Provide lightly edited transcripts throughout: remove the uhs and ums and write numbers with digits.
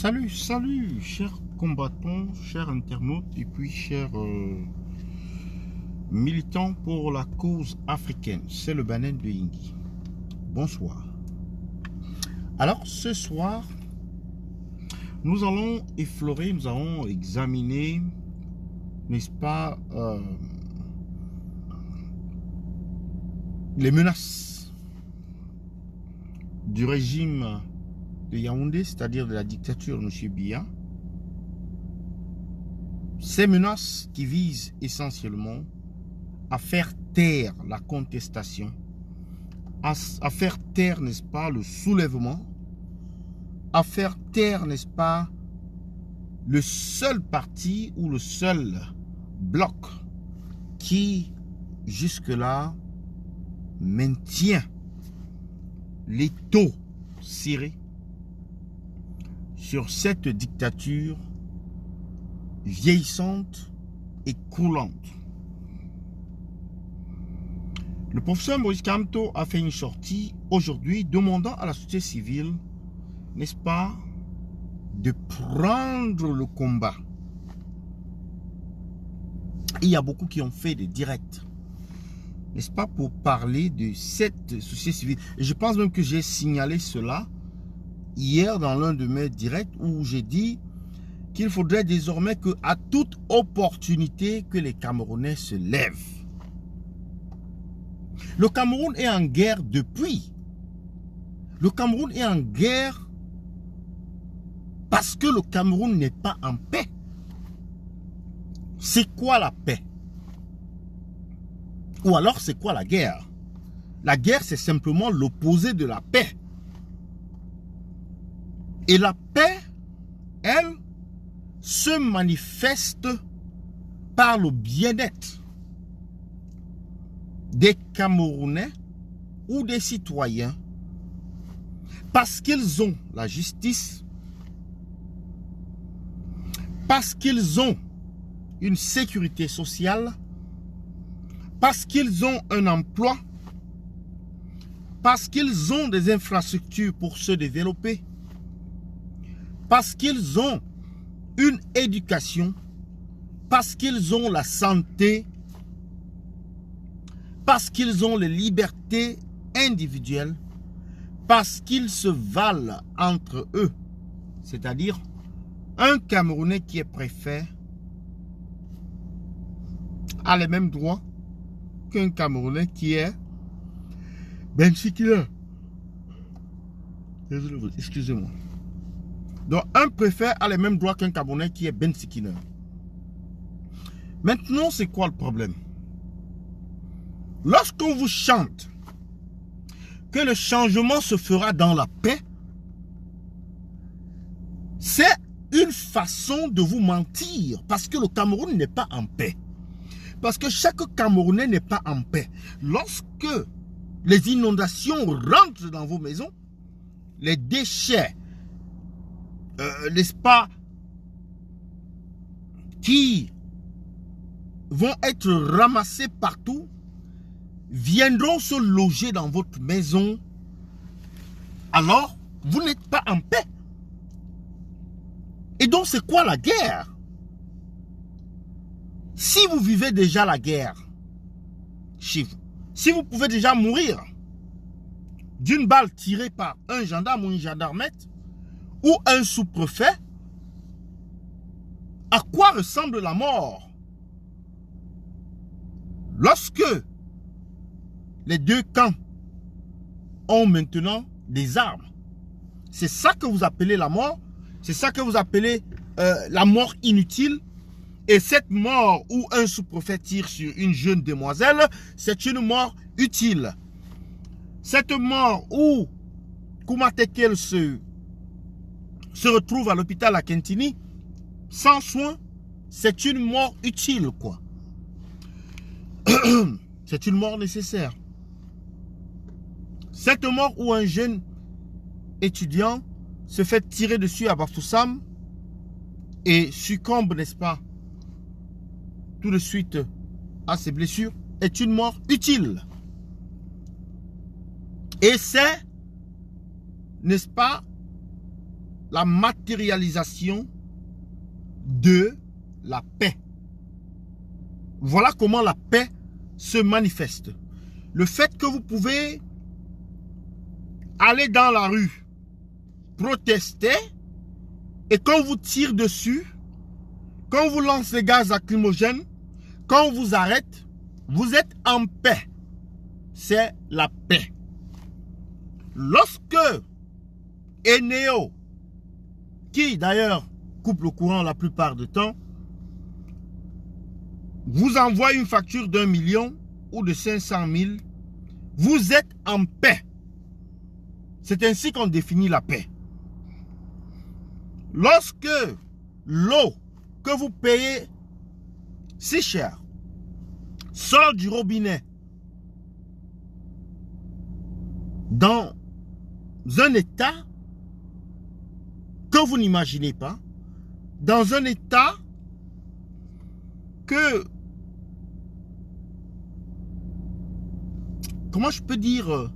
Salut, chers combattants, chers internautes et puis chers militants pour la cause africaine. C'est le Banen de Yingui. Bonsoir. Alors ce soir, nous allons effleurer, nous allons examiner, n'est-ce pas, les menaces du régime de Yaoundé, c'est-à-dire de la dictature de M. Biya. Ces menaces qui visent essentiellement à faire taire la contestation, à faire taire, n'est-ce pas, le soulèvement, à faire taire, n'est-ce pas, le seul parti ou le seul bloc qui, jusque-là, maintient les taux serrés sur cette dictature vieillissante et coulante. Le professeur Maurice Kamto a fait une sortie aujourd'hui demandant à la société civile, n'est-ce pas, de prendre le combat. Il y a beaucoup qui ont fait des directs, n'est-ce pas, pour parler de cette société civile. Et je pense même que j'ai signalé cela hier dans l'un de mes directs où j'ai dit qu'il faudrait désormais qu'à toute opportunité que les Camerounais se lèvent. Le Cameroun est en guerre depuis. Le Cameroun est en guerre parce que le Cameroun n'est pas en paix. C'est quoi la paix? Ou alors c'est quoi la guerre? La guerre, c'est simplement l'opposé de la paix. Et la paix, elle, se manifeste par le bien-être des Camerounais ou des citoyens parce qu'ils ont la justice, parce qu'ils ont une sécurité sociale, parce qu'ils ont un emploi, parce qu'ils ont des infrastructures pour se développer, parce qu'ils ont une éducation, parce qu'ils ont la santé, parce qu'ils ont les libertés individuelles, parce qu'ils se valent entre eux. C'est-à-dire, un Camerounais qui est préfet a les mêmes droits qu'un Camerounais qui est bensikina. Excusez-moi. Donc, un préfet a les mêmes droits qu'un Camerounais qui est bensikina. Maintenant, c'est quoi le problème? Lorsqu'on vous chante que le changement se fera dans la paix, c'est une façon de vous mentir parce que le Cameroun n'est pas en paix. Parce que chaque Camerounais n'est pas en paix. Lorsque les inondations rentrent dans vos maisons, les déchets, n'est-ce pas, qui vont être ramassés partout, viendront se loger dans votre maison, alors vous n'êtes pas en paix. Et donc c'est quoi la guerre? Si vous vivez déjà la guerre chez vous, si vous pouvez déjà mourir d'une balle tirée par un gendarme ou une gendarmette ou un sous-préfet, à quoi ressemble la mort? Lorsque les deux camps ont maintenant des armes, c'est ça que vous appelez la mort, c'est ça que vous appelez la mort inutile. Et cette mort où un sous-préfet tire sur une jeune demoiselle, c'est une mort utile. Cette mort où Kouma Tekel se retrouve à l'hôpital à Kentini, sans soin, c'est une mort utile, quoi. C'est une mort nécessaire. Cette mort où un jeune étudiant se fait tirer dessus à Bafoussam et succombe, n'est-ce pas, tout de suite à ses blessures, est une mort utile. Et c'est, n'est-ce pas, la matérialisation de la paix. Voilà comment la paix se manifeste. Le fait que vous pouvez aller dans la rue, protester, et quand on vous tire dessus, quand on vous lance les gaz lacrymogènes, quand on vous arrête, vous êtes en paix. C'est la paix. Lorsque Eneo, qui d'ailleurs coupe le courant la plupart du temps, vous envoie une facture d'1 million ou de 500 000, vous êtes en paix. C'est ainsi qu'on définit la paix. Lorsque l'eau que vous payez si cher sort du robinet dans un état que vous n'imaginez pas, dans un état que, comment je peux dire,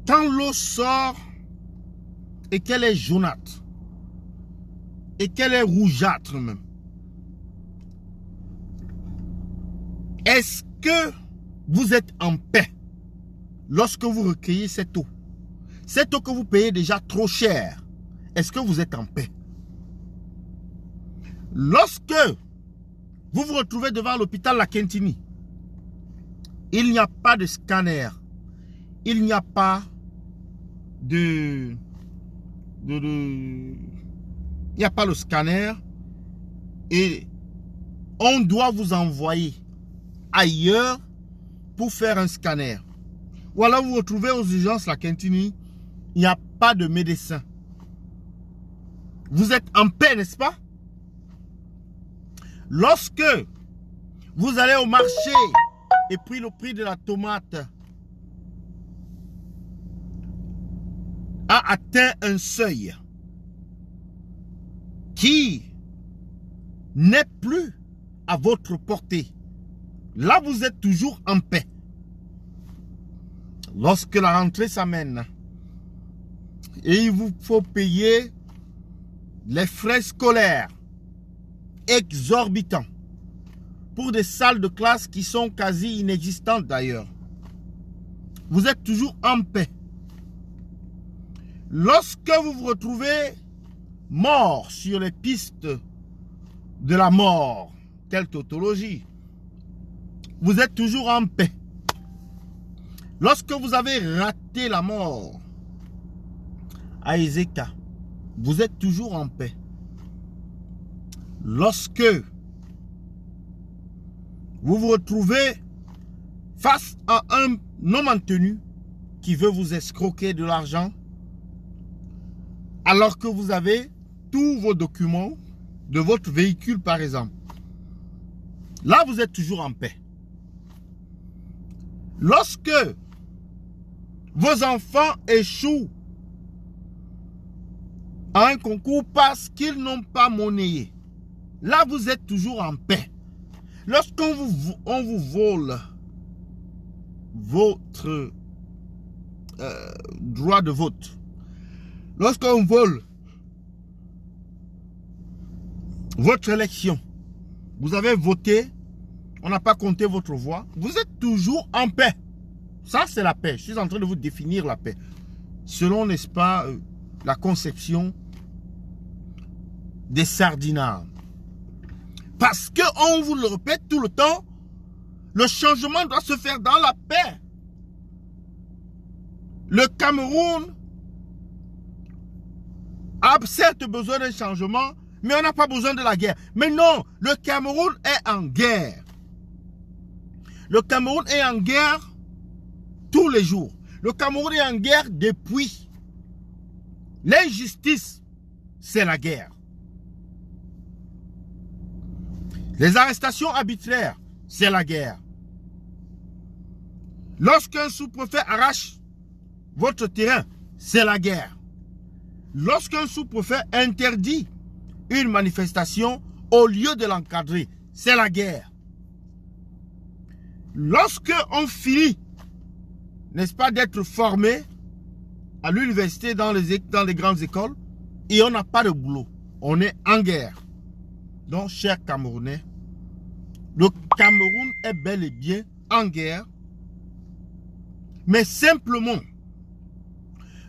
quand l'eau sort et qu'elle est jaunâtre, et qu'elle est rougeâtre même, est-ce que vous êtes en paix lorsque vous recueillez cette eau? Cette eau que vous payez déjà trop cher, est-ce que vous êtes en paix? Lorsque vous vous retrouvez devant l'hôpital La Quintini, il n'y a pas de scanner, il n'y a pas il n'y a pas le scanner et on doit vous envoyer ailleurs pour faire un scanner. Ou alors vous vous retrouvez aux urgences La Quintini, il n'y a pas de médecin. Vous êtes en paix, n'est-ce pas? Lorsque vous allez au marché et puis le prix de la tomate a atteint un seuil qui n'est plus à votre portée, là vous êtes toujours en paix. Lorsque la rentrée s'amène et il vous faut payer les frais scolaires exorbitants pour des salles de classe qui sont quasi inexistantes d'ailleurs, vous êtes toujours en paix. Lorsque vous vous retrouvez mort sur les pistes de la mort, telle tautologie, vous êtes toujours en paix. Lorsque vous avez raté la mort à Ezeka, vous êtes toujours en paix. Lorsque vous vous retrouvez face à un homme en tenue qui veut vous escroquer de l'argent, alors que vous avez tous vos documents de votre véhicule par exemple, là vous êtes toujours en paix. Lorsque vos enfants échouent à un concours parce qu'ils n'ont pas monnayé, là vous êtes toujours en paix. Lorsqu'on vous vole votre droit de vote, lorsqu'on vole votre élection, vous avez voté, on n'a pas compté votre voix, vous êtes toujours en paix. Ça, c'est la paix. Je suis en train de vous définir la paix. Selon, n'est-ce pas, la conception des sardinards. Parce qu'on vous le répète tout le temps, le changement doit se faire dans la paix. Le Cameroun a certes besoin d'un changement, mais on n'a pas besoin de la guerre. Mais non, le Cameroun est en guerre. Le Cameroun est en guerre tous les jours. Le Cameroun est en guerre depuis. L'injustice, c'est la guerre. Les arrestations arbitraires, c'est la guerre. Lorsqu'un sous-préfet arrache votre terrain, c'est la guerre. Lorsqu'un sous-préfet interdit une manifestation au lieu de l'encadrer, c'est la guerre. Lorsque on finit, n'est-ce pas, d'être formé à l'université dans les grandes écoles, et on n'a pas de boulot. On est en guerre. Donc, chers Camerounais, le Cameroun est bel et bien en guerre. Mais simplement,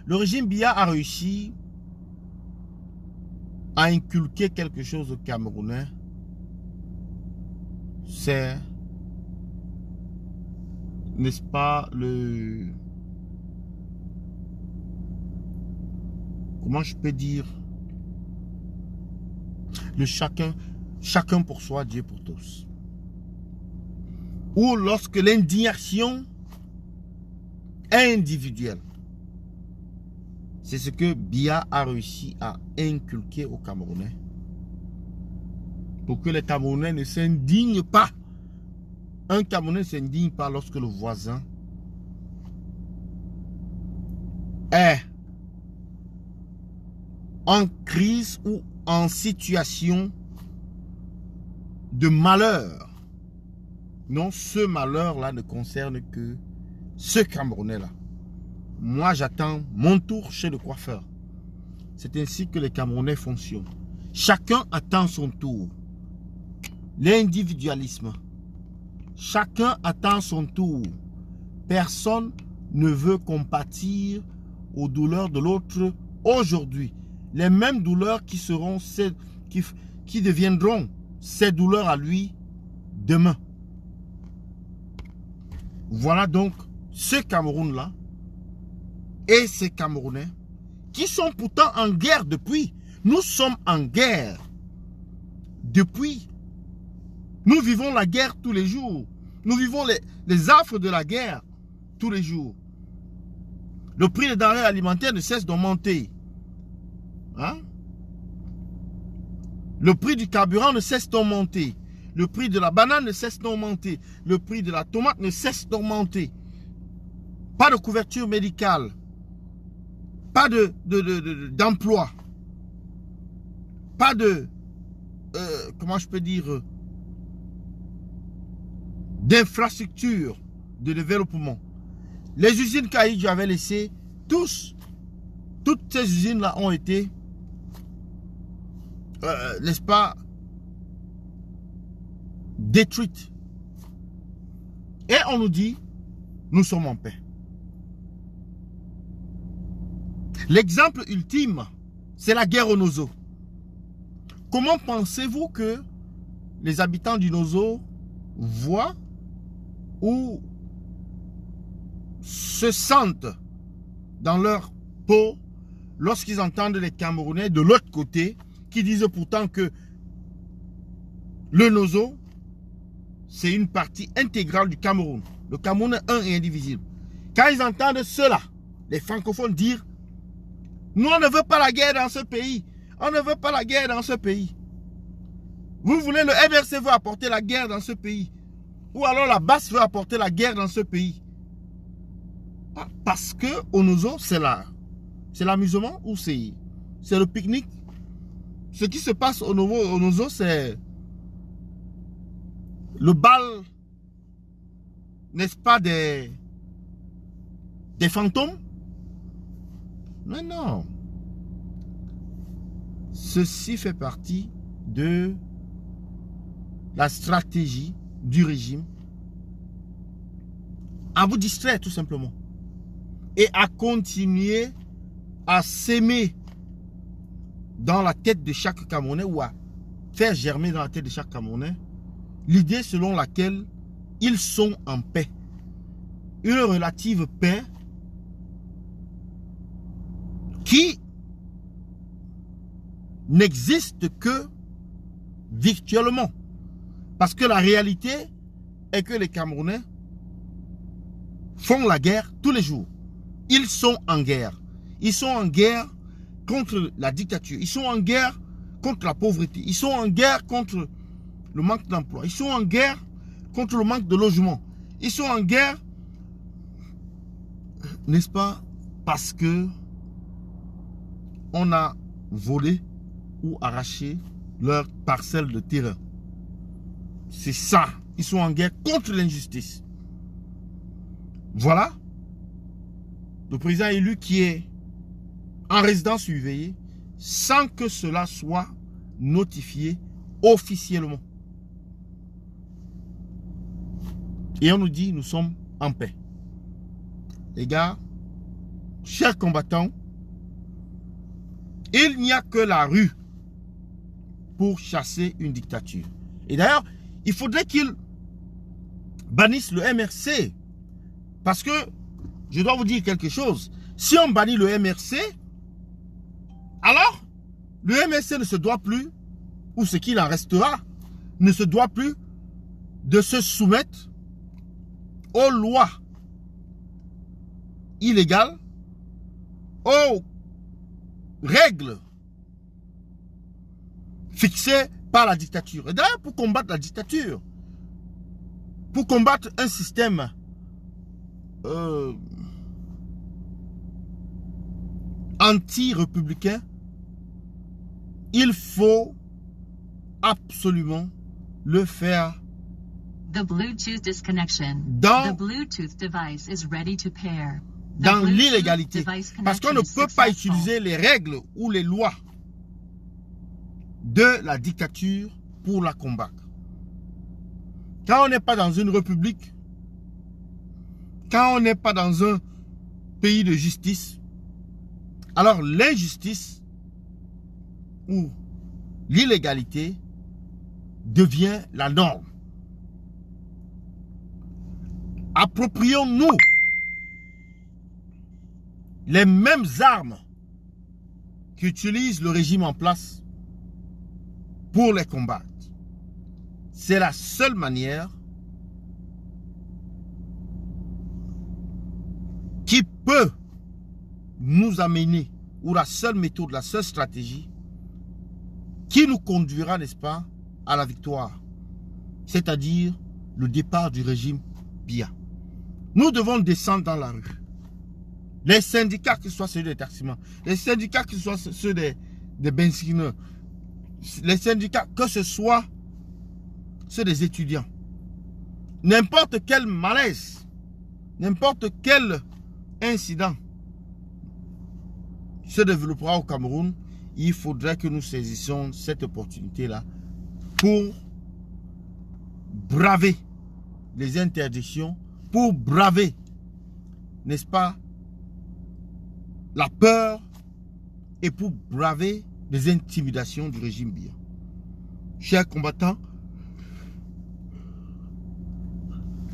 le régime Biya a réussi à inculquer quelque chose aux Camerounais. C'est, n'est-ce pas, le... Comment je peux dire? Le chacun pour soi, Dieu pour tous. Ou lorsque l'indignation est individuelle. C'est ce que Biya a réussi à inculquer aux Camerounais. Pour que les Camerounais ne s'indignent pas. Un Camerounais ne s'indigne pas lorsque le voisin est en crise ou en situation de malheur. Non, ce malheur-là ne concerne que ce Camerounais-là. Moi, j'attends mon tour chez le coiffeur. C'est ainsi que les Camerounais fonctionnent. Chacun attend son tour. L'individualisme. Chacun attend son tour. Personne ne veut compatir aux douleurs de l'autre aujourd'hui. Les mêmes douleurs qui seront qui deviendront ses douleurs à lui demain. Voilà donc ce Cameroun-là et ces Camerounais qui sont pourtant en guerre depuis. Nous sommes en guerre depuis. Nous vivons la guerre tous les jours. Nous vivons les affres de la guerre tous les jours. Le prix des denrées alimentaires ne cesse d'augmenter. Hein? Le prix du carburant ne cesse d'augmenter. Le prix de la banane ne cesse d'augmenter. Le prix de la tomate ne cesse d'augmenter. Pas de couverture médicale. Pas d'emploi. Pas de... comment je peux dire... d'infrastructures de développement. Les usines qu'Aïdjo avait laissées, toutes ces usines-là ont été, n'est-ce pas, détruites. Et on nous dit, nous sommes en paix. L'exemple ultime, c'est la guerre au Nozo. Comment pensez-vous que les habitants du Nozo voient ou se sentent dans leur peau lorsqu'ils entendent les Camerounais de l'autre côté qui disent pourtant que le Nozo, c'est une partie intégrale du Cameroun. Le Cameroun est un et indivisible. Quand ils entendent cela, les francophones dire « Nous, on ne veut pas la guerre dans ce pays. On ne veut pas la guerre dans ce pays. Vous voulez, le MRC veut apporter la guerre dans ce pays. Ou alors la BAS veut apporter la guerre dans ce pays. » Parce que au Nozo, c'est l'amusement ou c'est le pique-nique. Ce qui se passe au Nozo, c'est le bal, n'est-ce pas, des fantômes? Mais non. Ceci fait partie de la stratégie du régime à vous distraire tout simplement et à continuer à s'aimer dans la tête de chaque Camerounais ou à faire germer dans la tête de chaque Camerounais l'idée selon laquelle ils sont en paix. Une relative paix qui n'existe que virtuellement. Parce que la réalité est que les Camerounais font la guerre tous les jours. Ils sont en guerre. Ils sont en guerre contre la dictature. Ils sont en guerre contre la pauvreté. Ils sont en guerre contre le manque d'emploi. Ils sont en guerre contre le manque de logement. Ils sont en guerre, n'est-ce pas, parce que on a volé ou arraché leur parcelle de terrain. C'est ça. Ils sont en guerre contre l'injustice. Voilà. Le président élu qui est en résidence surveillée, sans que cela soit notifié officiellement. Et on nous dit, nous sommes en paix. Les gars, chers combattants, il n'y a que la rue pour chasser une dictature. Et d'ailleurs, il faudrait qu'ils bannissent le MRC. Parce que, je dois vous dire quelque chose, si on bannit le MRC, alors, le MRC ne se doit plus, ou ce qu'il en restera, ne se doit plus de se soumettre aux lois illégales, aux règles fixées par la dictature. Et d'ailleurs, pour combattre la dictature, pour combattre un système anti-républicain, il faut absolument le faire dans l'illégalité. Parce qu'on ne peut pas utiliser les règles ou les lois de la dictature pour la combattre. Quand on n'est pas dans une république, quand on n'est pas dans un pays de justice, alors l'injustice ou l'illégalité devient la norme. Approprions-nous les mêmes armes qu'utilise le régime en place pour les combattre. C'est la seule manière qui peut nous amener, ou la seule méthode, la seule stratégie qui nous conduira, n'est-ce pas, à la victoire. C'est-à-dire le départ du régime Biya. Nous devons descendre dans la rue. Les syndicats, que ce soit ceux des taximans, les syndicats, que ce soit ceux des benzineurs, les syndicats, que ce soit ceux des étudiants. N'importe quel malaise, n'importe quel incident se développera au Cameroun, il faudrait que nous saisissions cette opportunité-là pour braver les interdictions, pour braver, n'est-ce pas, la peur et pour braver les intimidations du régime Biya. Chers combattants,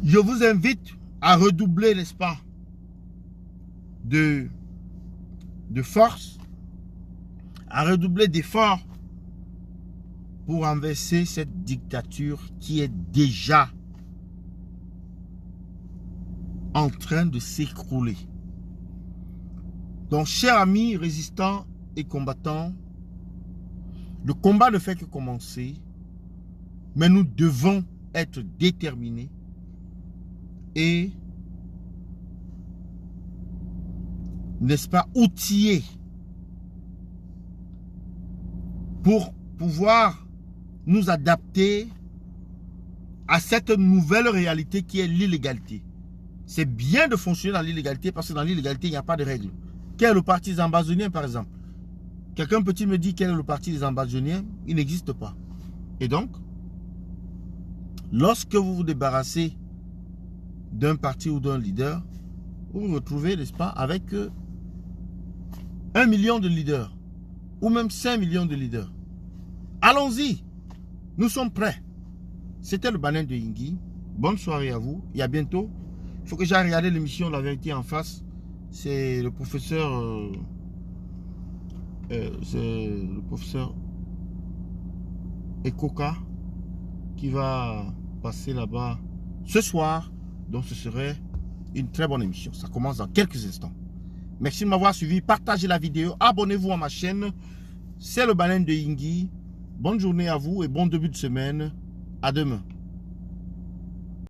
je vous invite à redoubler, n'est-ce pas, de force, à redoubler d'efforts pour renverser cette dictature qui est déjà en train de s'écrouler. Donc, chers amis résistants et combattants, le combat ne fait que commencer, mais nous devons être déterminés et, n'est-ce pas, outillés pour pouvoir nous adapter à cette nouvelle réalité qui est l'illégalité. C'est bien de fonctionner dans l'illégalité parce que dans l'illégalité, il n'y a pas de règles. Quel est le parti des ambazoniens, par exemple? Quelqu'un peut-il me dire quel est le parti des ambazoniens? Il n'existe pas. Et donc, lorsque vous vous débarrassez d'un parti ou d'un leader, vous vous retrouvez, n'est-ce pas, avec 1 million de leaders ou même 5 millions de leaders. Allons-y, nous sommes prêts. C'était le Banin de Yingui. Bonne soirée à vous et à bientôt. Il faut que j'aille regarder l'émission La Vérité en face. C'est le professeur Ekoka qui va passer là-bas ce soir. Donc ce serait une très bonne émission. Ça commence dans quelques instants. Merci de m'avoir suivi. Partagez la vidéo. Abonnez-vous à ma chaîne. C'est le Banin de Yingui. Bonne journée à vous et bon début de semaine. À demain.